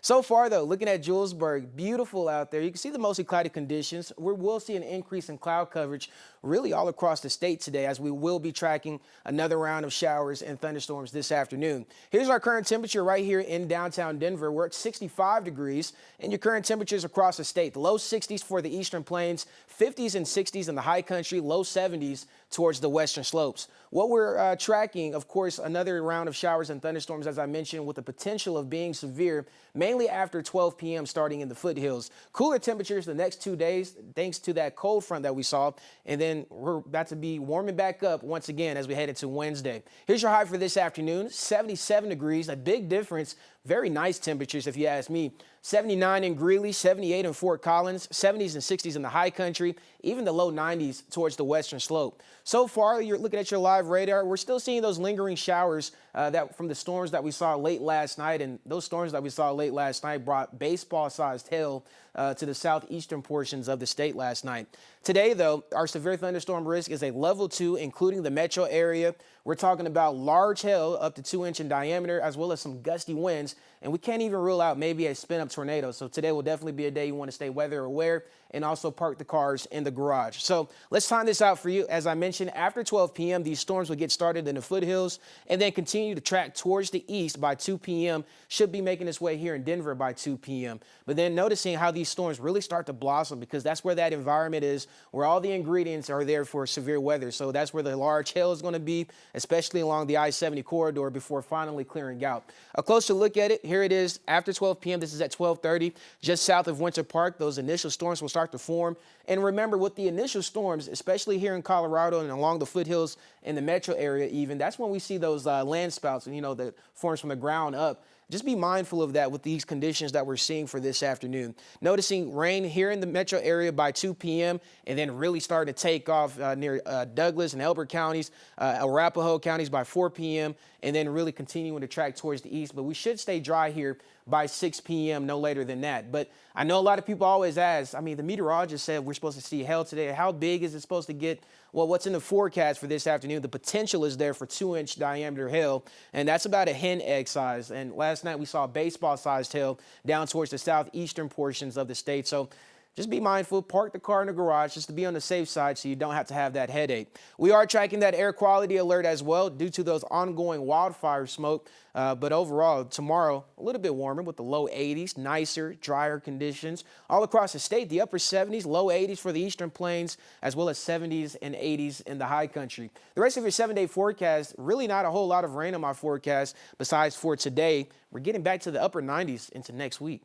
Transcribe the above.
So far, though, looking at Julesburg, beautiful out there. You can see the mostly cloudy conditions. We will see an increase in cloud coverage really all across the state today, as we will be tracking another round of showers and thunderstorms this afternoon. Here's our current temperature right here in downtown Denver. We're at 65 degrees, and your current temperatures across the state. The low 60s for the eastern plains, 50s and 60s in the high country, low 70s towards the western slopes. What we're tracking, of course, another round of showers and thunderstorms, as I mentioned, with the potential of being severe, mainly after 12 p.m. starting in the foothills. Cooler temperatures the next 2 days, thanks to that cold front that we saw. And then we're about to be warming back up once again as we head into Wednesday. Here's your high for this afternoon, 77 degrees, a big difference. Very nice temperatures, if you ask me. 79 in Greeley, 78 in Fort Collins, 70s and 60s in the high country, even the low 90s towards the western slope. So far, you're looking at your live radar. We're still seeing those lingering showers that from the storms that we saw late last night. And those storms that we saw late last night brought baseball-sized hail to the southeastern portions of the state last night. Today, though, our severe thunderstorm risk is a level 2, including the metro area. We're talking about large hail up to 2 inches in diameter, as well as some gusty winds. And we can't even rule out maybe a spin-up tornado. So today will definitely be a day you want to stay weather aware and also park the cars in the garage. So let's time this out for you. As I mentioned, after 12 p.m., these storms will get started in the foothills and then continue to track towards the east by 2 p.m. Should be making its way here in Denver by 2 p.m. But then noticing how these storms really start to blossom, because that's where that environment is, where all the ingredients are there for severe weather. So that's where the large hail is going to be, especially along the I-70 corridor before finally clearing out. A closer look at it. Here it is after 12 p.m. This is at 12:30, just south of Winter Park. Those initial storms will start to form. And remember, with the initial storms, especially here in Colorado and along the foothills in the metro area even, that's when we see those land spouts, that forms from the ground up. Just be mindful of that with these conditions that we're seeing for this afternoon. Noticing rain here in the metro area by 2 p.m. and then really starting to take off near Douglas and Elbert counties, Arapahoe counties by 4 p.m. and then really continuing to track towards the east. But we should stay dry here by 6 p.m., no later than that. But I know a lot of people always ask, the meteorologist said we're supposed to see hail today. How big is it supposed to get? Well, what's in the forecast for this afternoon? The potential is there for 2-inch diameter hail, and that's about a hen egg size. And last night we saw baseball-sized hail down towards the southeastern portions of the state. So just be mindful, park the car in the garage just to be on the safe side so you don't have to have that headache. We are tracking that air quality alert as well due to those ongoing wildfire smoke. But overall, tomorrow, a little bit warmer with the low 80s, nicer, drier conditions. All across the state, the upper 70s, low 80s for the eastern plains, as well as 70s and 80s in the high country. The rest of your 7-day forecast, really not a whole lot of rain on my forecast besides for today. We're getting back to the upper 90s into next week.